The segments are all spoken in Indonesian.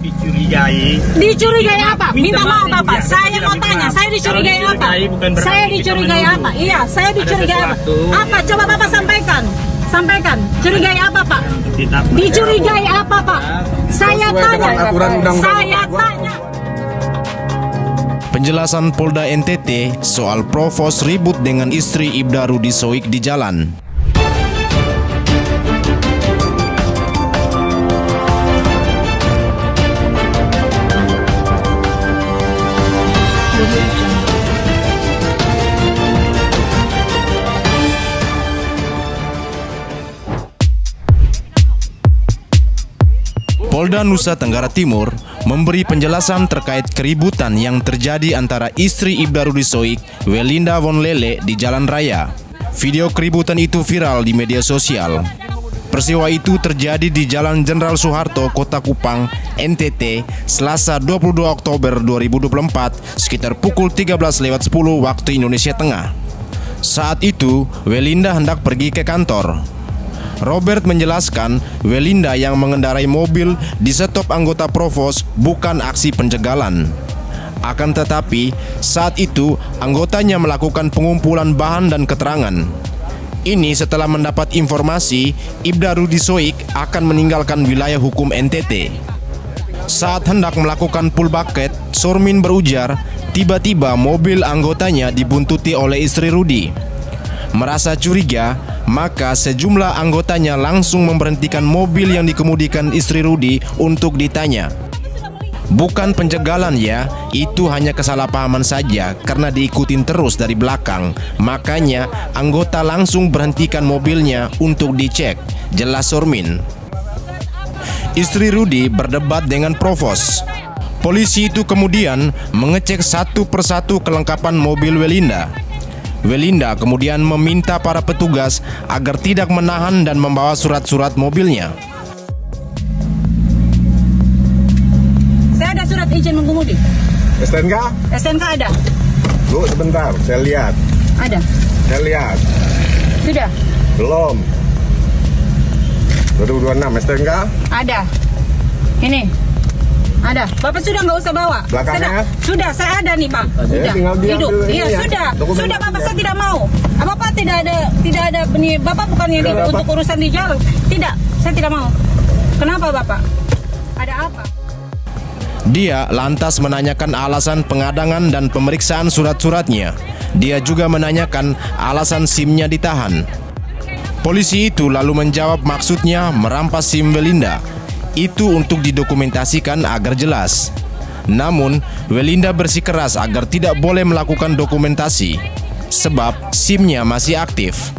dicurigai. Dicurigai apa? Minta maaf Bapak. Saya mau tanya, saya dicurigai apa? Saya dicurigai apa? Iya, saya dicurigai apa? Apa? Coba Bapak sampaikan. Sampaikan. Curigai apa Pak? Dicurigai apa Pak? Saya tanya. Saya tanya. Penjelasan Polda NTT soal Provos ribut dengan istri Ibda Rudi Soik di jalan. Polda Nusa Tenggara Timur memberi penjelasan terkait keributan yang terjadi antara istri Ibda Rudi Soik, Welinda Von Lele, di jalan raya. Video keributan itu viral di media sosial. Peristiwa itu terjadi di Jalan Jenderal Soeharto, Kota Kupang, NTT, Selasa 22 Oktober 2024, sekitar pukul 13.10 waktu Indonesia Tengah. Saat itu, Welinda hendak pergi ke kantor. Robert menjelaskan Welinda yang mengendarai mobil disetop anggota Provos bukan aksi penjegalan. Akan tetapi, saat itu anggotanya melakukan pengumpulan bahan dan keterangan. Ini setelah mendapat informasi Ibda Rudi Soik akan meninggalkan wilayah hukum NTT. Saat hendak melakukan pull bucket, Sormin berujar, tiba-tiba mobil anggotanya dibuntuti oleh istri Rudi. Merasa curiga, maka sejumlah anggotanya langsung memberhentikan mobil yang dikemudikan istri Rudi untuk ditanya. Bukan penjegalan ya, itu hanya kesalahpahaman saja karena diikutin terus dari belakang. Makanya anggota langsung berhentikan mobilnya untuk dicek, jelas Sormin. Istri Rudi berdebat dengan Provos. Polisi itu kemudian mengecek satu persatu kelengkapan mobil Welinda. Welinda kemudian meminta para petugas agar tidak menahan dan membawa surat-surat mobilnya. Saya ada surat izin mengemudi. STNK? STNK ada. Bu, sebentar, saya lihat. Ada. Saya lihat. Sudah. Belum. 2026 STNK? Ada. Ini. Ada. Bapak sudah nggak usah bawa. Belakangnya? Sudah, saya ada nih Pak. Sudah. Hidup. Iya, sudah. Sudah Bapak, saya tidak mau. Bapak tidak ada ini. Bapak bukannya untuk urusan di jalan. Tidak, saya tidak mau. Kenapa Bapak? Ada apa? Dia lantas menanyakan alasan pengadangan dan pemeriksaan surat-suratnya. Dia juga menanyakan alasan SIM-nya ditahan. Polisi itu lalu menjawab maksudnya merampas SIM Welinda. Itu untuk didokumentasikan agar jelas. Namun, Welinda bersikeras agar tidak boleh melakukan dokumentasi, sebab SIM-nya masih aktif.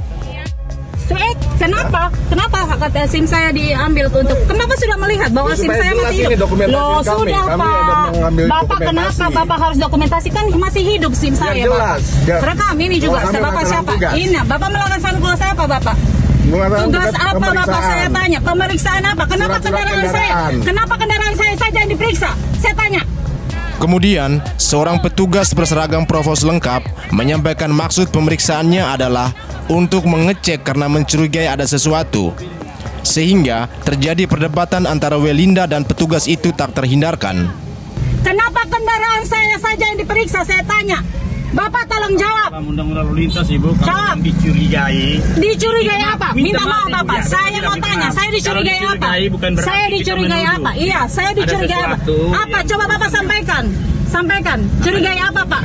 Kenapa? Kenapa kata SIM saya diambil untuk? Kenapa sudah melihat bahwa SIM saya masih hidup? Loh, sudah Pak. Bapak kenapa Bapak harus dokumentasikan masih hidup SIM saya Pak? Rekam ini juga. Bapak siapa? Ini Bapak melakukan tugas saya apa Bapak? Tugas apa Bapak saya tanya? Pemeriksaan apa? Kenapa kendaraan saya? Kenapa kendaraan saya saja yang diperiksa? Saya tanya. Kemudian, seorang petugas berseragam Provos lengkap menyampaikan maksud pemeriksaannya adalah untuk mengecek karena mencurigai ada sesuatu. Sehingga terjadi perdebatan antara Welinda dan petugas itu tak terhindarkan. Kenapa kendaraan saya saja yang diperiksa? Saya tanya. Bapak tolong jawab. Undang-undang lalu lintas Ibu, jawab. Dicurigai. Dicurigai apa? Minta maaf Bapak. Saya mau tanya, saya dicurigai apa? Saya dicurigai apa? Iya, saya dicurigai apa? Apa? Coba Bapak sampaikan. Sampaikan. Curigai apa Pak?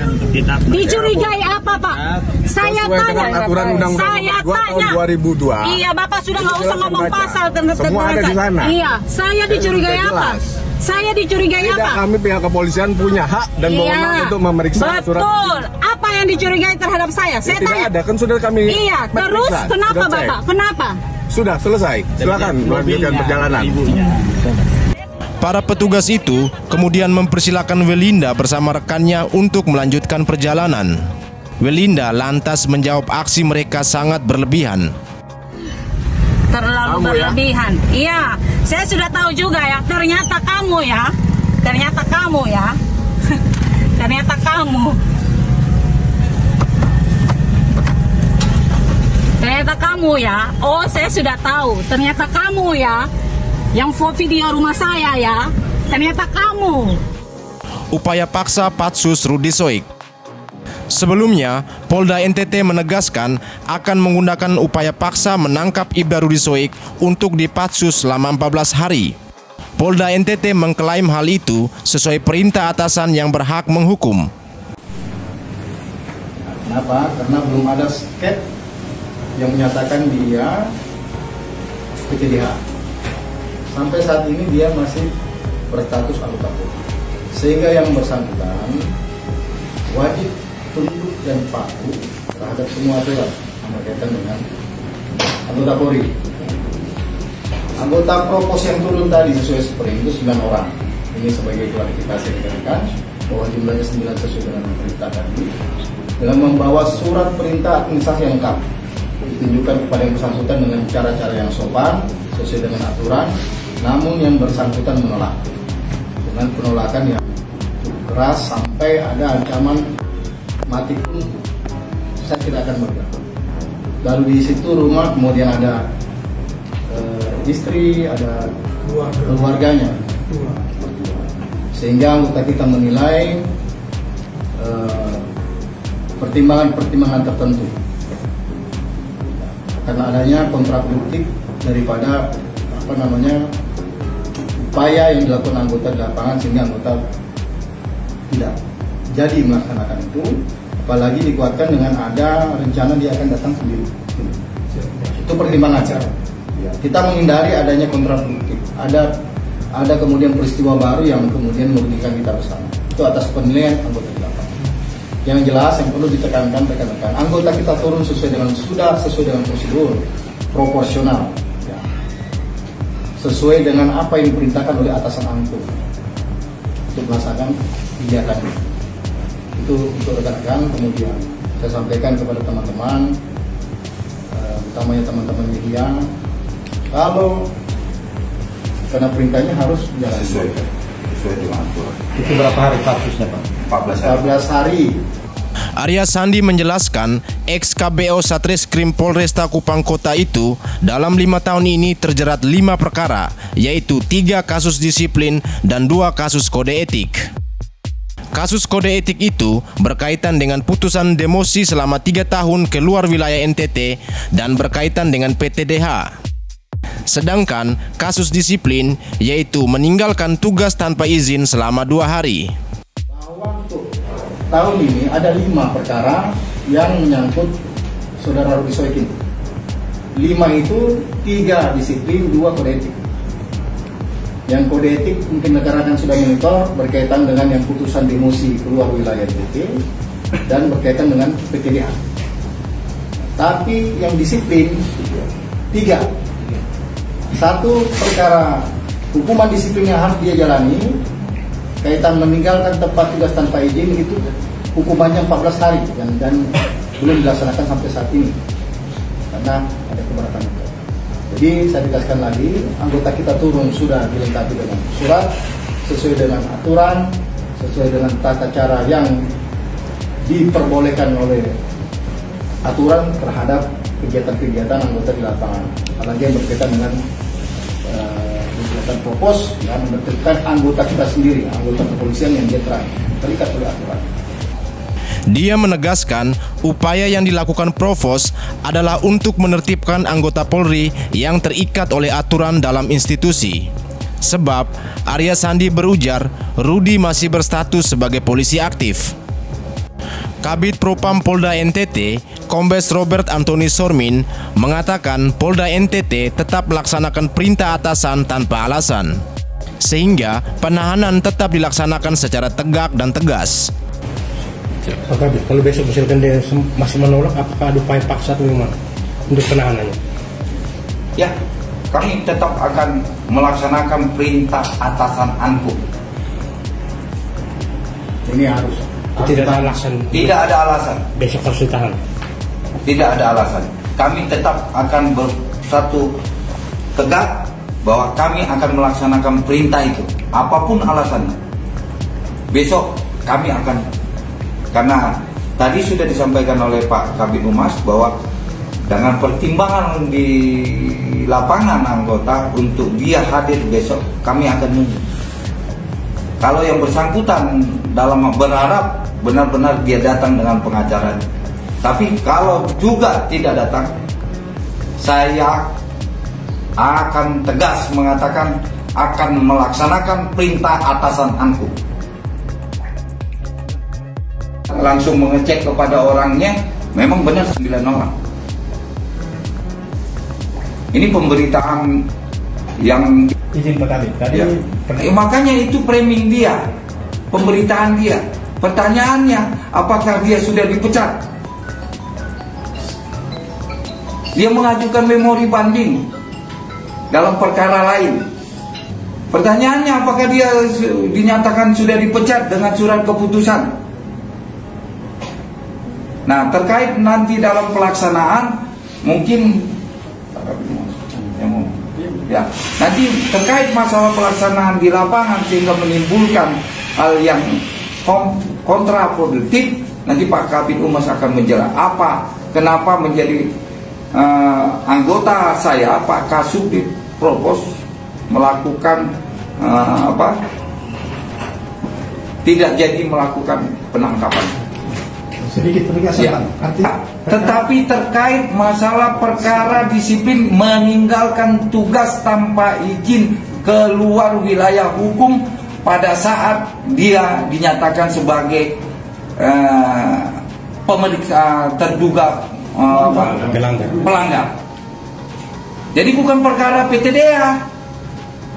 Dicurigai apa Pak? Saya tanya. Saya tanya. 2002. Iya, Bapak sudah nggak usah ngomong pasal tentang saya. Iya, saya dicurigai apa? Saya dicurigai apa? Kami pihak kepolisian punya hak dan wewenang untuk memeriksa surat. Betul. Apa yang dicurigai terhadap saya? Saya tanya. Tidak ada, kan sudah kami. Iya, terus kenapa Bapak? Kenapa? Sudah selesai. Silakan melanjutkan perjalanan. Para petugas itu kemudian mempersilahkan Welinda bersama rekannya untuk melanjutkan perjalanan. Welinda lantas menjawab aksi mereka sangat berlebihan. Terlalu berlebihan. Iya, saya sudah tahu juga ya. Ternyata kamu ya. Ternyata kamu ya. Ternyata kamu. Ternyata kamu ya. Oh, saya sudah tahu. Ternyata kamu ya. Yang video rumah saya ya. Ternyata kamu. Upaya paksa Patsus Rudi Soik. Sebelumnya, Polda NTT menegaskan akan menggunakan upaya paksa menangkap Ibda Rudi Soik untuk dipatsus selama 14 hari. Polda NTT mengklaim hal itu sesuai perintah atasan yang berhak menghukum. Kenapa? Karena belum ada sket yang menyatakan dia PTDH. Sampai saat ini dia masih berstatus anggota Polri. Sehingga yang bersangkutan wajib tunduk dan patuh terhadap semua aturan yang berkaitan dengan anggota Polri. Anggota Propos yang turun tadi sesuai Spring itu 9 orang. Ini sebagai klarifikasi rekan-rekan bahwa jumlahnya 9 sesuai dengan perintah tadi. Dengan membawa surat perintah administrasi yang lengkap ditunjukkan kepada yang bersangkutan dengan cara-cara yang sopan sesuai dengan aturan, namun yang bersangkutan menolak dengan penolakan yang keras sampai ada ancaman mati pun saya tidak akan bergerak. Lalu di situ rumah kemudian ada istri, ada keluarganya, sehingga anggota kita menilai pertimbangan-pertimbangan tertentu karena adanya kontraproduktif daripada upaya yang dilakukan anggota di lapangan, sehingga anggota tidak jadi melaksanakan itu, apalagi dikuatkan dengan ada rencana dia akan datang sendiri. Itu pertimbangan. Kita menghindari adanya kontraproduktif. Ada kemudian peristiwa baru yang kemudian merugikan kita bersama. Itu atas penilaian anggota di lapangan. Yang jelas yang perlu ditekankan rekan-rekan, anggota kita turun sesuai dengan prosedur proporsional, ya. Sesuai dengan apa yang diperintahkan oleh atasan angkut untuk melaksanakan kegiatan itu untuk rekan-rekan. Kemudian saya sampaikan kepada teman-teman, utamanya teman-teman media, kalau karena perintahnya harus jalan sesuai dengan aturan. Itu berapa hari patsusnya, Pak? 14 hari. Arya Sandi menjelaskan, ex-KBO Satreskrim Polresta Kupang Kota itu dalam 5 tahun ini terjerat 5 perkara, yaitu 3 kasus disiplin dan 2 kasus kode etik. Kasus kode etik itu berkaitan dengan putusan demosi selama 3 tahun keluar wilayah NTT dan berkaitan dengan PTDH. Sedangkan kasus disiplin yaitu meninggalkan tugas tanpa izin selama 2 hari. Bahwa untuk tahun ini ada 5 perkara yang menyangkut Saudara Rudi Soik. 5 itu 3 disiplin, 2 kode etik. Yang kode etik mungkin rekan-rekan sudah monitor berkaitan dengan yang putusan demosi keluar wilayah NTT dan berkaitan dengan PTDH. Tapi yang disiplin 3. 1 perkara hukuman disiplin yang harus dia jalani kaitan meninggalkan tempat tugas tanpa izin, itu hukumannya 14 hari dan belum dilaksanakan sampai saat ini karena ada keberatan itu. Jadi saya tegaskan lagi, anggota kita turun sudah dilengkapi dengan surat sesuai dengan aturan, sesuai dengan tata cara yang diperbolehkan oleh aturan terhadap kegiatan-kegiatan anggota di lapangan, apalagi yang berkaitan dengan kegiatan propos yang menertibkan anggota kita sendiri, anggota kepolisian yang dia terikat oleh aturan. Dia menegaskan upaya yang dilakukan Provos adalah untuk menertibkan anggota Polri yang terikat oleh aturan dalam institusi. Sebab Arya Sandi berujar Rudi masih berstatus sebagai polisi aktif. Kabid Propam Polda NTT, Kombes Robert Antoni Sormin, mengatakan Polda NTT tetap melaksanakan perintah atasan tanpa alasan, sehingga penahanan tetap dilaksanakan secara tegak dan tegas. Pak Kabit, kalau besok misalkan dia masih menolak, apakah ada upaya paksa atau gimana untuk penahanannya? Ya, kami tetap akan melaksanakan perintah atasan angkut. Ini harus. Tidak ada alasan. Tidak ada alasan. Besok harus ditahan. Tidak ada alasan. Kami tetap akan bersatu tegak bahwa kami akan melaksanakan perintah itu, apapun alasannya. Besok kami akan, karena tadi sudah disampaikan oleh Pak Kabid Humas bahwa dengan pertimbangan di lapangan anggota untuk dia hadir besok, kami akan nunggu. kalau yang bersangkutan dalam berharap benar-benar dia datang dengan pengacaranya. Tapi kalau juga tidak datang, saya akan tegas mengatakan akan melaksanakan perintah atasan anku. Langsung mengecek kepada orangnya, memang benar 9 orang. Ini pemberitaan yang izin Pak Kabit tadi ya. Makanya itu framing dia, pemberitaan dia. Pertanyaannya, apakah dia sudah dipecat? Dia mengajukan memori banding dalam perkara lain. Pertanyaannya, apakah dia dinyatakan sudah dipecat dengan surat keputusan? Nah, terkait nanti dalam pelaksanaan, mungkin ya, nanti terkait masalah pelaksanaan di lapangan sehingga menimbulkan hal yang kontraproduktif, nanti Pak Kabid Humas akan menjelaskan kenapa menjadi anggota saya Pak Kasubdit Propos melakukan tidak jadi melakukan penangkapan. Sedikit penegasan, ya. Tetapi terkait masalah perkara disiplin meninggalkan tugas tanpa izin keluar wilayah hukum pada saat dia dinyatakan sebagai pemeriksa terduga pelanggar. Jadi bukan perkara PTDA,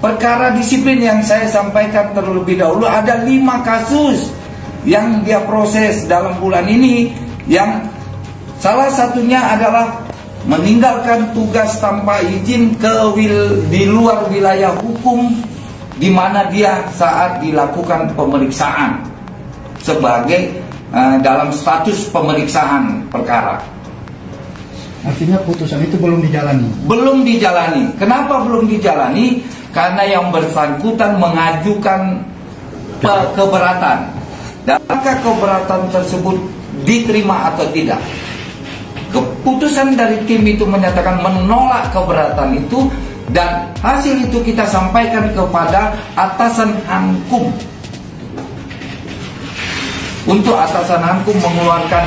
perkara disiplin yang saya sampaikan terlebih dahulu. Ada 5 kasus yang dia proses dalam bulan ini, yang salah satunya adalah meninggalkan tugas tanpa izin di luar wilayah hukum di mana dia saat dilakukan pemeriksaan sebagai dalam status pemeriksaan perkara. Artinya putusan itu belum dijalani? Belum dijalani. Kenapa belum dijalani? Karena yang bersangkutan mengajukan keberatan. Dan apakah keberatan tersebut diterima atau tidak? Keputusan dari tim itu menyatakan menolak keberatan itu, dan hasil itu kita sampaikan kepada atasan Ankum untuk atasan Ankum mengeluarkan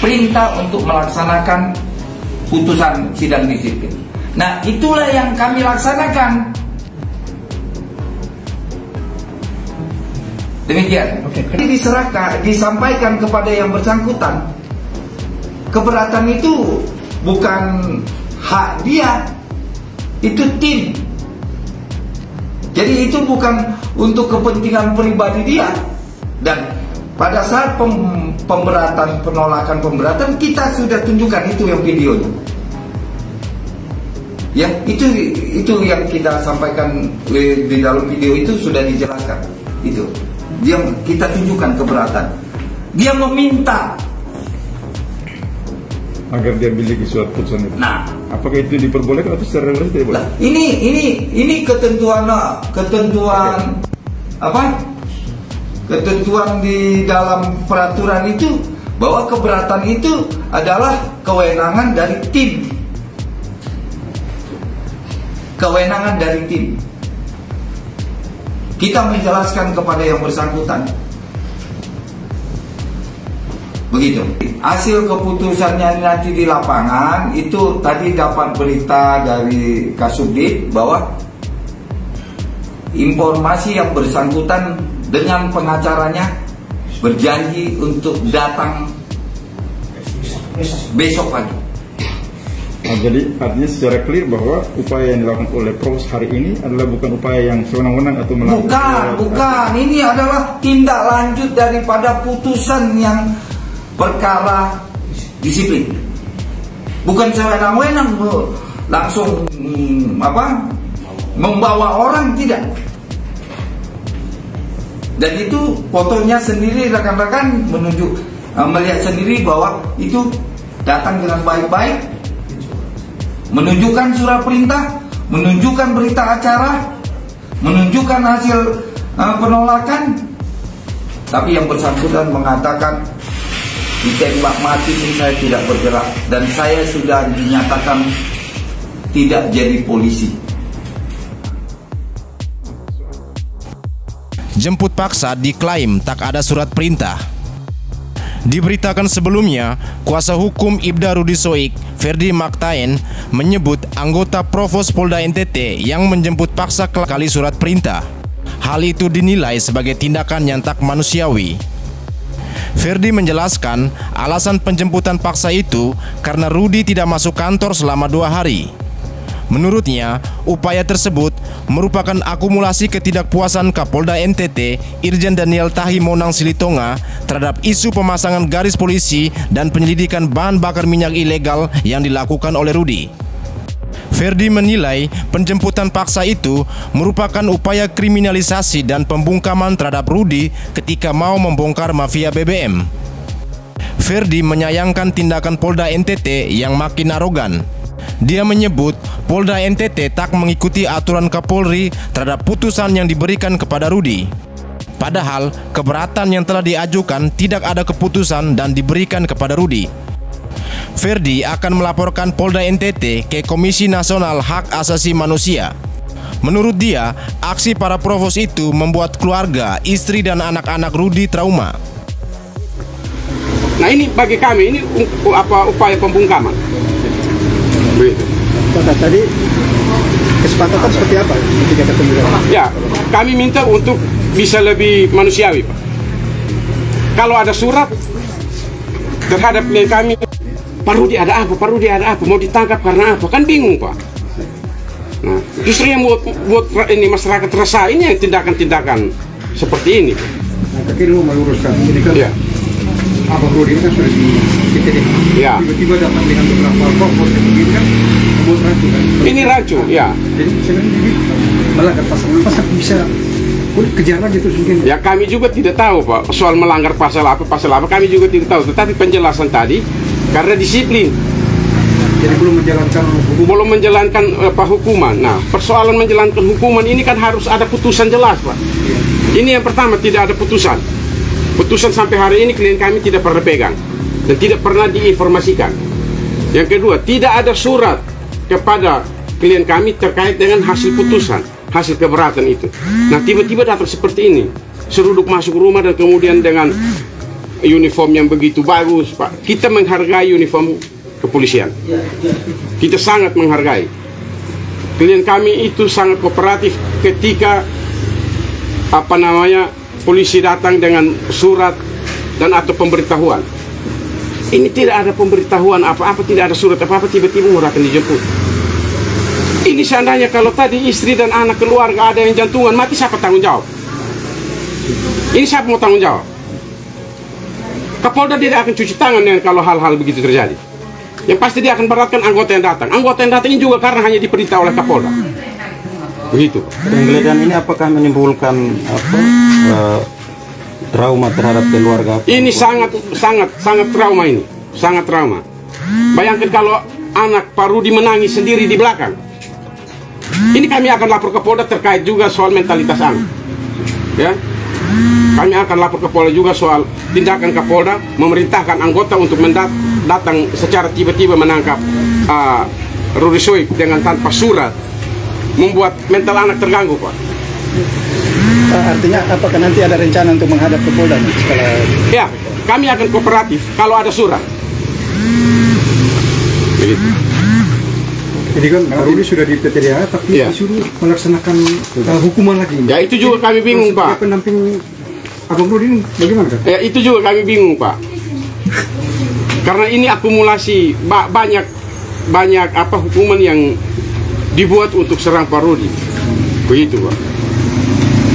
perintah untuk melaksanakan putusan sidang disiplin. Nah, itulah yang kami laksanakan. Demikian. Ini disampaikan kepada yang bersangkutan. Keberatan itu bukan hak dia, itu tim. Jadi itu bukan untuk kepentingan pribadi dia. Dan pada saat penolakan pemberatan, kita sudah tunjukkan itu yang videonya. Ya, itu yang kita sampaikan di dalam video itu sudah dijelaskan. Itu. Kita tunjukkan keberatan. Dia meminta agar dia miliki surat putusan itu. Nah, apakah itu diperbolehkan atau secara regulasi tidak boleh? Nah, ini ketentuan ketentuan di dalam peraturan itu, bahwa keberatan itu adalah kewenangan dari tim. Kewenangan dari tim. Kita menjelaskan kepada yang bersangkutan. Begitu. Hasil keputusannya nanti di lapangan itu tadi dapat berita dari Kasubdit bahwa informasi yang bersangkutan dengan pengacaranya berjanji untuk datang besok pagi. Nah, jadi artinya secara clear bahwa upaya yang dilakukan oleh Provos hari ini adalah bukan upaya yang sewenang-wenang atau melakukan. Bukan. Ini adalah tindak lanjut daripada putusan yang perkara disiplin. Bukan sewenang-wenang langsung membawa orang, tidak. Dan itu fotonya sendiri, rekan-rekan melihat sendiri bahwa itu datang dengan baik-baik, menunjukkan surat perintah, menunjukkan berita acara, menunjukkan hasil penolakan. Tapi yang bersangkutan mengatakan ditembak mati pun saya tidak bergerak, dan saya sudah dinyatakan tidak jadi polisi. jemput paksa diklaim tak ada surat perintah. Diberitakan sebelumnya, kuasa hukum Ibda Rudi Soik, Ferdi Maktain, menyebut anggota Provos Polda NTT yang menjemput paksa kali surat perintah. Hal itu dinilai sebagai tindakan yang tak manusiawi. Ferdi menjelaskan alasan penjemputan paksa itu karena Rudi tidak masuk kantor selama 2 hari. Menurutnya, upaya tersebut merupakan akumulasi ketidakpuasan Kapolda NTT Irjen Daniel Tahi Monang Silitonga terhadap isu pemasangan garis polisi dan penyelidikan bahan bakar minyak ilegal yang dilakukan oleh Rudi. Ferdi menilai penjemputan paksa itu merupakan upaya kriminalisasi dan pembungkaman terhadap Rudi ketika mau membongkar mafia BBM. Ferdi menyayangkan tindakan Polda NTT yang makin arogan. Dia menyebut Polda NTT tak mengikuti aturan Kapolri terhadap putusan yang diberikan kepada Rudi. Padahal keberatan yang telah diajukan tidak ada keputusan dan diberikan kepada Rudi. Ferdi akan melaporkan Polda NTT ke Komisi Nasional Hak Asasi Manusia. Menurut dia, aksi para provos itu membuat keluarga, istri dan anak-anak Rudi trauma. Nah ini bagi kami ini upaya pembungkaman. Begitu. Tadi kesepakatan seperti apa ketika ketemu? Ya, kami minta untuk bisa lebih manusiawi, Pak. Kalau ada surat terhadap klien kami, Pak Rudi ada apa? Pak Rudi ada apa? Mau ditangkap karena apa? Kan bingung, Pak. Nah, justru yang buat ini masyarakat resah ini yang tindakan-tindakan seperti ini. Nah, kaki lu meluruskan ini kan. Ya. Abang Rudi kan sudah di ya. Tiba-tiba datang dengan beberapa provos yang begini kan membuat rancu kan. Ini rancu, ya. Jadi sebenarnya ini melanggar pasal bisa kejar lagi terus mungkin. Ya kami juga tidak tahu, Pak, soal melanggar pasal apa kami juga tidak tahu. Tetapi penjelasan tadi karena disiplin. Jadi belum menjalankan hukuman. Nah, persoalan menjalankan hukuman ini kan harus ada putusan jelas, Pak. Ya. Ini yang pertama, tidak ada putusan. Putusan sampai hari ini klien kami tidak pernah pegang dan tidak pernah diinformasikan. Yang kedua, tidak ada surat kepada klien kami terkait dengan hasil putusan, hasil keberatan itu. Nah, tiba-tiba datang seperti ini, seruduk masuk rumah dan kemudian dengan uniform yang begitu bagus, Pak. Kita menghargai uniform kepolisian. Kita sangat menghargai. Klien kami itu sangat kooperatif ketika polisi datang dengan surat dan atau pemberitahuan. Ini tidak ada pemberitahuan apa-apa, tidak ada surat apa-apa, tiba-tiba orang akan dijemput. Ini seandainya kalau tadi istri dan anak keluarga ada yang jantungan mati, siapa tanggung jawab? Ini siapa mau tanggung jawab? Kapolda tidak akan cuci tangan dengan kalau hal-hal begitu terjadi. Yang pasti dia akan beratkan anggota yang datang. Anggota yang datang ini juga karena hanya diperintah oleh Kapolda. Begitu. Penggeledahan ini apakah menimbulkan trauma terhadap keluarga? Ini sangat trauma ini, sangat trauma. Bayangkan kalau anak Pak Rudi menangis sendiri di belakang. Ini kami akan lapor ke Polda terkait juga soal mentalitas anak. Ya, kami akan lapor ke Polda juga soal tindakan Kapolda memerintahkan anggota untuk datang secara tiba-tiba menangkap Rudi Soik dengan tanpa surat. Membuat mental anak terganggu, Pak. Artinya apakah nanti ada rencana untuk menghadap ke Polda? Ya, kami akan kooperatif kalau ada surat. Begitu. Jadi kan Rudi sudah di PTDA tapi disuruh melaksanakan hukuman lagi. Ya itu juga kami bingung, Pak. Pendamping Abang Rudi ini bagaimana kan? Ya itu juga kami bingung, Pak. Karena ini akumulasi banyak hukuman yang dibuat untuk serang Pak Rudi. Begitu, Pak.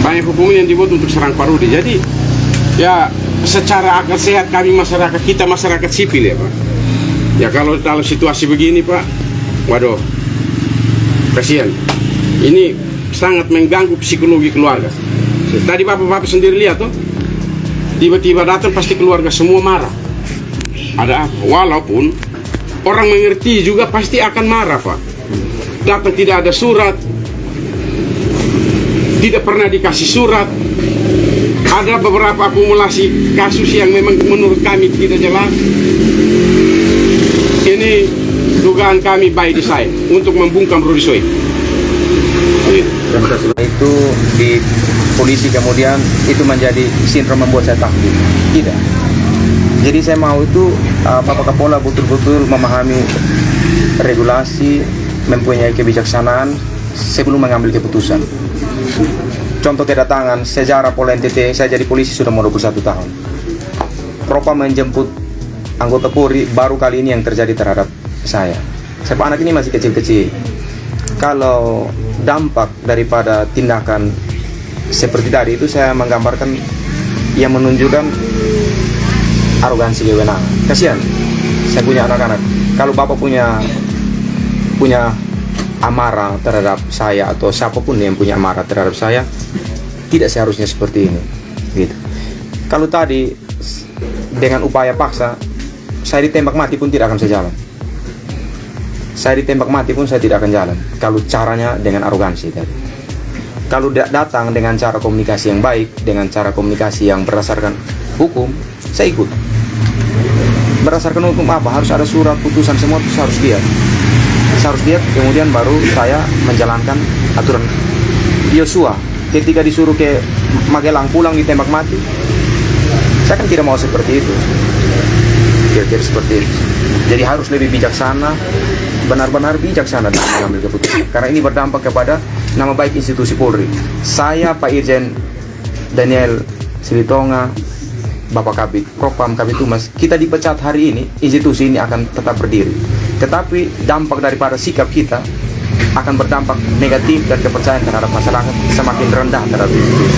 Banyak hukuman yang dibuat untuk serang Pak Rudi. Jadi ya secara akal sehat kami masyarakat sipil ya, Pak. Ya kalau dalam situasi begini, Pak, waduh, kasihan. Ini sangat mengganggu psikologi keluarga. Tadi bapak-bapak sendiri lihat tuh, tiba-tiba datang pasti keluarga semua marah. Ada apa? Walaupun orang mengerti juga pasti akan marah, Pak. Datang tidak ada surat, tidak pernah dikasih surat. Ada beberapa akumulasi kasus yang memang menurut kami tidak jelas. Ini dugaan kami by design untuk membungkam Rudi Soik. Setelah itu polisi kemudian itu menjadi sindrom membuat saya takut. Tidak. Jadi saya mau itu Bapak Kapolda betul-betul memahami regulasi, mempunyai kebijaksanaan sebelum mengambil keputusan. Contoh kedatangan sejarah Polda NTT, saya jadi polisi sudah mau 21 tahun. Propam menjemput anggota Polri baru kali ini yang terjadi terhadap saya. Sebab anak ini masih kecil-kecil. Kalau dampak daripada tindakan seperti tadi itu saya menggambarkan yang menunjukkan arogansi kewenangan. Kasihan, saya punya anak-anak. Kalau Bapak punya amarah terhadap saya atau siapapun yang punya amarah terhadap saya, tidak seharusnya seperti ini. Gitu. Kalau tadi dengan upaya paksa, saya ditembak mati pun tidak akan saya jalan. Saya ditembak mati pun saya tidak akan jalan. Kalau caranya dengan arogansi tadi. Kalau datang dengan cara komunikasi yang baik, dengan cara komunikasi yang berdasarkan hukum, saya ikut. Berdasarkan hukum apa? Harus ada surat putusan semua itu harus lihat. Saya harus lihat, kemudian baru saya menjalankan aturan. Yosua ketika disuruh ke Magelang pulang ditembak mati, saya kan tidak mau seperti itu. Kira-kira seperti itu. Jadi harus lebih bijaksana, benar-benar bijaksana dalam mengambil keputusan. Karena ini berdampak kepada nama baik institusi Polri. Saya, Pak Irjen Daniel Silitonga, Bapak Kabit Propam Kabit Humas, kita dipecat hari ini, institusi ini akan tetap berdiri. Tetapi dampak daripada sikap kita akan berdampak negatif dan kepercayaan terhadap masyarakat semakin rendah terhadap institusi.